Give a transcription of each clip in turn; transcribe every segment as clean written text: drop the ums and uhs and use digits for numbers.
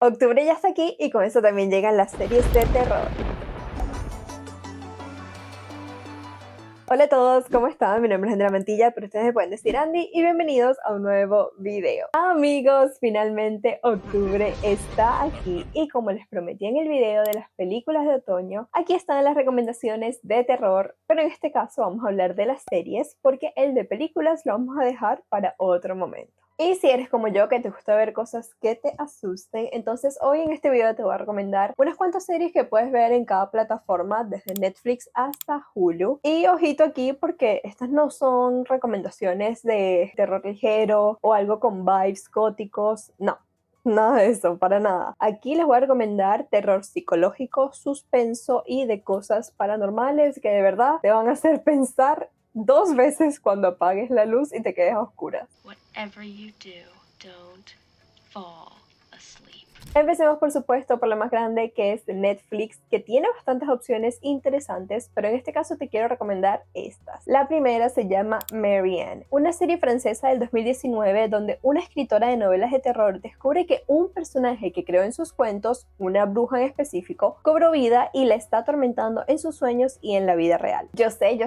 Octubre ya está aquí y con eso también llegan las series de terror. Hola a todos, ¿cómo están? Mi nombre es Andrea Mantilla, pero ustedes me pueden decir Andy y bienvenidos a un nuevo video. Amigos, finalmente octubre está aquí y como les prometí en el video de las películas de otoño, aquí están las recomendaciones de terror, pero en este caso vamos a hablar de las series porque el de películas lo vamos a dejar para otro momento. Y si eres como yo, que te gusta ver cosas que te asusten, entonces hoy en este video te voy a recomendar unas cuantas series que puedes ver en cada plataforma, desde Netflix hasta Hulu. Y ojito aquí porque estas no son recomendaciones de terror ligero o algo con vibes góticos, no. Nada de eso, para nada. Aquí les voy a recomendar terror psicológico, suspenso y de cosas paranormales que de verdad te van a hacer pensar dos veces cuando apagues la luz y te quedes a oscuras. Whatever you do, don't fall asleep. Empecemos por supuesto por la más grande, que es Netflix, que tiene bastantes opciones interesantes, pero en este caso te quiero recomendar estas. La primera se llama Marianne, una serie francesa del 2019 donde una escritora de novelas de terror descubre que un personaje que creó en sus cuentos, una bruja en específico, cobró vida y la está atormentando en sus sueños y en la vida real. Yo sé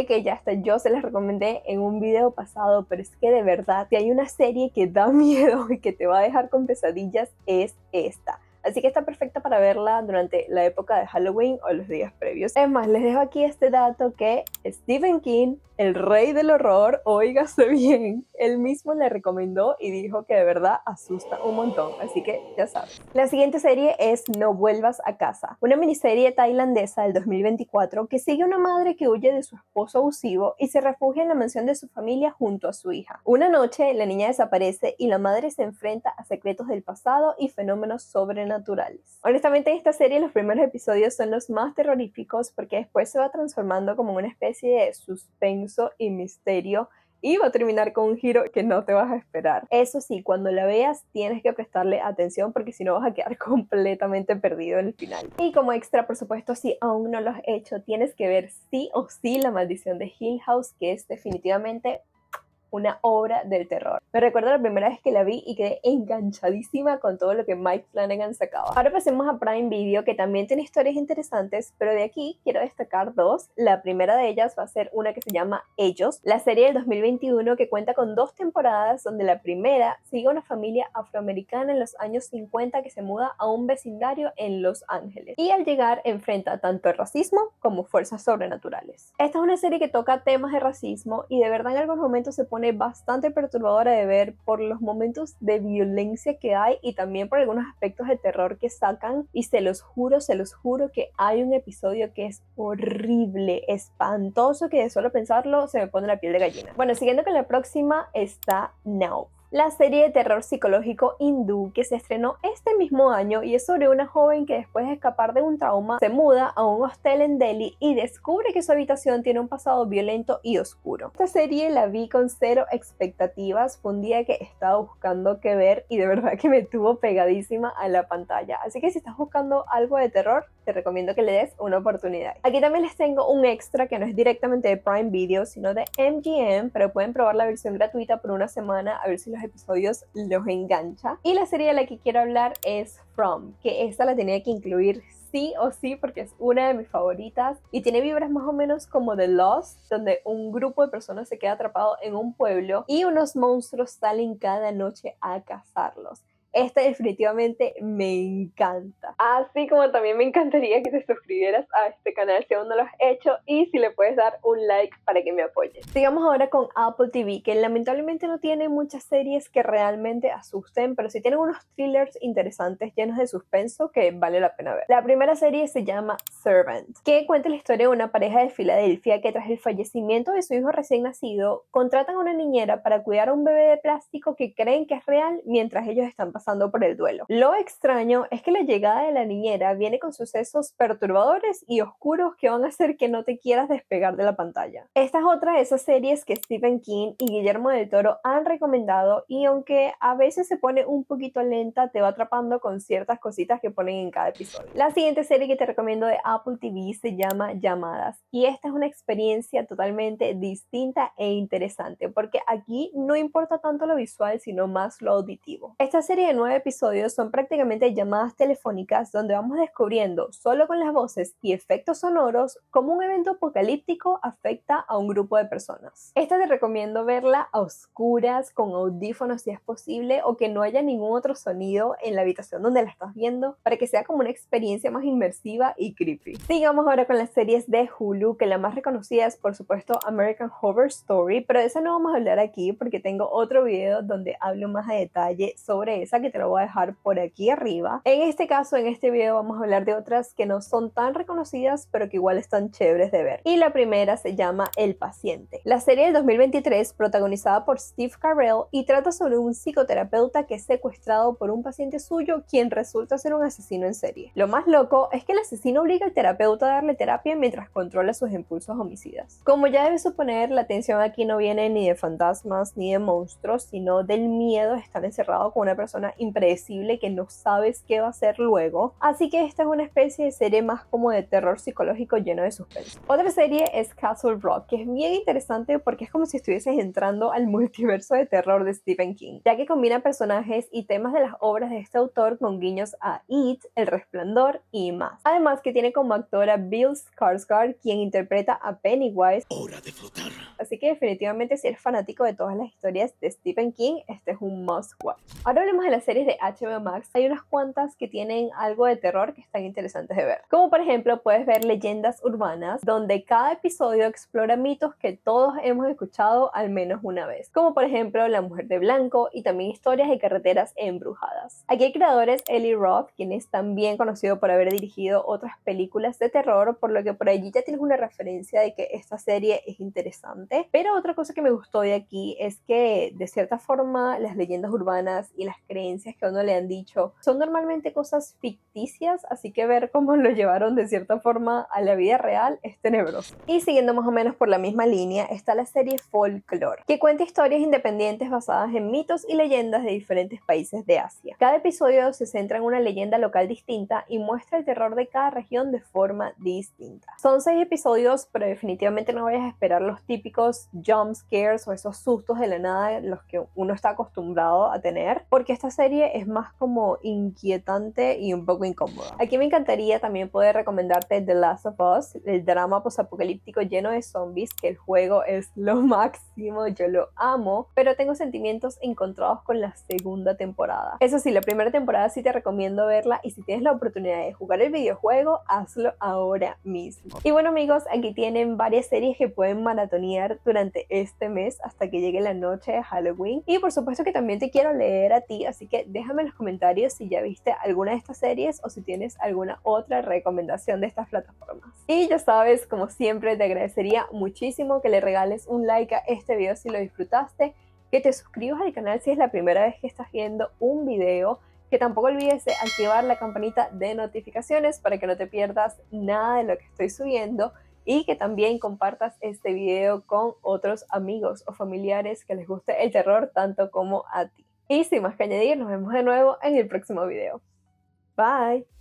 que ya hasta yo se las recomendé en un video pasado, pero es que de verdad, si hay una serie que da miedo y que te va a dejar con pesadillas, es esta. Así que está perfecta para verla durante la época de Halloween o los días previos. Es más, les dejo aquí este dato que Stephen King, el rey del horror, óigase bien, él mismo le recomendó y dijo que de verdad asusta un montón, así que ya sabes. La siguiente serie es No vuelvas a casa, una miniserie tailandesa del 2024 que sigue a una madre que huye de su esposo abusivo y se refugia en la mansión de su familia junto a su hija. Una noche, la niña desaparece y la madre se enfrenta a secretos del pasado y fenómenos sobrenaturales. Honestamente, esta serie, los primeros episodios son los más terroríficos porque después se va transformando como una especie de suspenso y misterio y va a terminar con un giro que no te vas a esperar. Eso sí, cuando la veas tienes que prestarle atención porque si no vas a quedar completamente perdido en el final. Y como extra, por supuesto, si aún no lo has hecho, tienes que ver sí o sí La Maldición de Hill House, que es definitivamente una obra del terror. Me recuerdo la primera vez que la vi y quedé enganchadísima con todo lo que Mike Flanagan sacaba. Ahora pasemos a Prime Video, que también tiene historias interesantes, pero de aquí quiero destacar dos. La primera de ellas va a ser una que se llama Ellos, la serie del 2021 que cuenta con dos temporadas, donde la primera sigue a una familia afroamericana en los años 50 que se muda a un vecindario en Los Ángeles y al llegar enfrenta tanto el racismo como fuerzas sobrenaturales. Esta es una serie que toca temas de racismo y de verdad en algunos momentos se pone bastante perturbadora de ver por los momentos de violencia que hay y también por algunos aspectos de terror que sacan, y se los juro que hay un episodio que es horrible, espantoso, que de solo pensarlo se me pone la piel de gallina. Bueno, siguiendo con la próxima está Now, la serie de terror psicológico hindú que se estrenó este mismo año y es sobre una joven que después de escapar de un trauma se muda a un hostel en Delhi y descubre que su habitación tiene un pasado violento y oscuro. Esta serie la vi con cero expectativas, fue un día que estaba buscando qué ver y de verdad que me tuvo pegadísima a la pantalla, así que si estás buscando algo de terror te recomiendo que le des una oportunidad. Aquí también les tengo un extra que no es directamente de Prime Video sino de MGM, pero pueden probar la versión gratuita por una semana a ver si los episodios los engancha. Y la serie de la que quiero hablar es From, que esta la tenía que incluir sí o sí porque es una de mis favoritas y tiene vibras más o menos como The Lost, donde un grupo de personas se queda atrapado en un pueblo y unos monstruos salen cada noche a cazarlos. Esta definitivamente me encanta. Así como también me encantaría que te suscribieras a este canal si aún no lo has hecho y si le puedes dar un like para que me apoyes. Sigamos ahora con Apple TV, que lamentablemente no tiene muchas series que realmente asusten, pero sí tiene unos thrillers interesantes llenos de suspenso que vale la pena ver. La primera serie se llama Servant, que cuenta la historia de una pareja de Filadelfia que tras el fallecimiento de su hijo recién nacido, contratan a una niñera para cuidar a un bebé de plástico que creen que es real mientras ellos están pasando por el duelo. Lo extraño es que la llegada de la niñera viene con sucesos perturbadores y oscuros que van a hacer que no te quieras despegar de la pantalla. Esta es otra de esas series que Stephen King y Guillermo del Toro han recomendado y aunque a veces se pone un poquito lenta, te va atrapando con ciertas cositas que ponen en cada episodio. La siguiente serie que te recomiendo de Apple TV se llama Llamadas y esta es una experiencia totalmente distinta e interesante porque aquí no importa tanto lo visual sino más lo auditivo. Esta serie de 9 episodios son prácticamente llamadas telefónicas donde vamos descubriendo, solo con las voces y efectos sonoros, cómo un evento apocalíptico afecta a un grupo de personas. Esta te recomiendo verla a oscuras, con audífonos si es posible, o que no haya ningún otro sonido en la habitación donde la estás viendo, para que sea como una experiencia más inmersiva y creepy. Sigamos ahora con las series de Hulu, que la más reconocida es por supuesto American Horror Story, pero de esa no vamos a hablar aquí porque tengo otro video donde hablo más a detalle sobre esa, que te lo voy a dejar por aquí arriba. En este caso, en este video vamos a hablar de otras que no son tan reconocidas, pero que igual están chéveres de ver. Y la primera se llama El Paciente. La serie del 2023, protagonizada por Steve Carell, y trata sobre un psicoterapeuta que es secuestrado por un paciente suyo, quien resulta ser un asesino en serie. Lo más loco es que el asesino obliga al terapeuta a darle terapia mientras controla sus impulsos homicidas. Como ya debes suponer, la atención aquí no viene ni de fantasmas ni de monstruos, sino del miedo de estar encerrado con una persona impredecible que no sabes qué va a hacer luego. Así que esta es una especie de serie más como de terror psicológico lleno de suspense. Otra serie es Castle Rock, que es bien interesante porque es como si estuvieses entrando al multiverso de terror de Stephen King, ya que combina personajes y temas de las obras de este autor con guiños a It, El Resplandor y más. Además que tiene como actor a Bill Skarsgård, quien interpreta a Pennywise. Hora de flotar. Así que definitivamente, si eres fanático de todas las historias de Stephen King, este es un must watch. Ahora hablemos de las series de HBO Max. Hay unas cuantas que tienen algo de terror que están interesantes de ver. Como por ejemplo, puedes ver Leyendas Urbanas, donde cada episodio explora mitos que todos hemos escuchado al menos una vez. Como por ejemplo, La Mujer de Blanco, y también historias de carreteras embrujadas. Aquí el creador es Eli Roth, quien es también conocido por haber dirigido otras películas de terror, por lo que por allí ya tienes una referencia de que esta serie es interesante. Pero otra cosa que me gustó de aquí es que de cierta forma las leyendas urbanas y las creencias que a uno le han dicho son normalmente cosas ficticias, así que ver cómo lo llevaron de cierta forma a la vida real es tenebroso. Y siguiendo más o menos por la misma línea está la serie Folklore, que cuenta historias independientes basadas en mitos y leyendas de diferentes países de Asia. Cada episodio se centra en una leyenda local distinta y muestra el terror de cada región de forma distinta. Son 6 episodios, pero definitivamente no vayas a esperar los típicos jump scares o esos sustos de la nada los que uno está acostumbrado a tener, porque esta serie es más como inquietante y un poco incómoda. Aquí me encantaría también poder recomendarte The Last of Us, el drama posapocalíptico lleno de zombies, que el juego es lo máximo, yo lo amo, pero tengo sentimientos encontrados con la segunda temporada. Eso sí, la primera temporada sí te recomiendo verla, y si tienes la oportunidad de jugar el videojuego, hazlo ahora mismo. Y bueno amigos, aquí tienen varias series que pueden maratonear durante este mes hasta que llegue la noche de Halloween, y por supuesto que también te quiero leer a ti, así que déjame en los comentarios si ya viste alguna de estas series o si tienes alguna otra recomendación de estas plataformas. Y ya sabes, como siempre te agradecería muchísimo que le regales un like a este video si lo disfrutaste, que te suscribas al canal si es la primera vez que estás viendo un video, que tampoco olvides de activar la campanita de notificaciones para que no te pierdas nada de lo que estoy subiendo, y que también compartas este video con otros amigos o familiares que les guste el terror tanto como a ti. Y sin más que añadir, nos vemos de nuevo en el próximo video. Bye.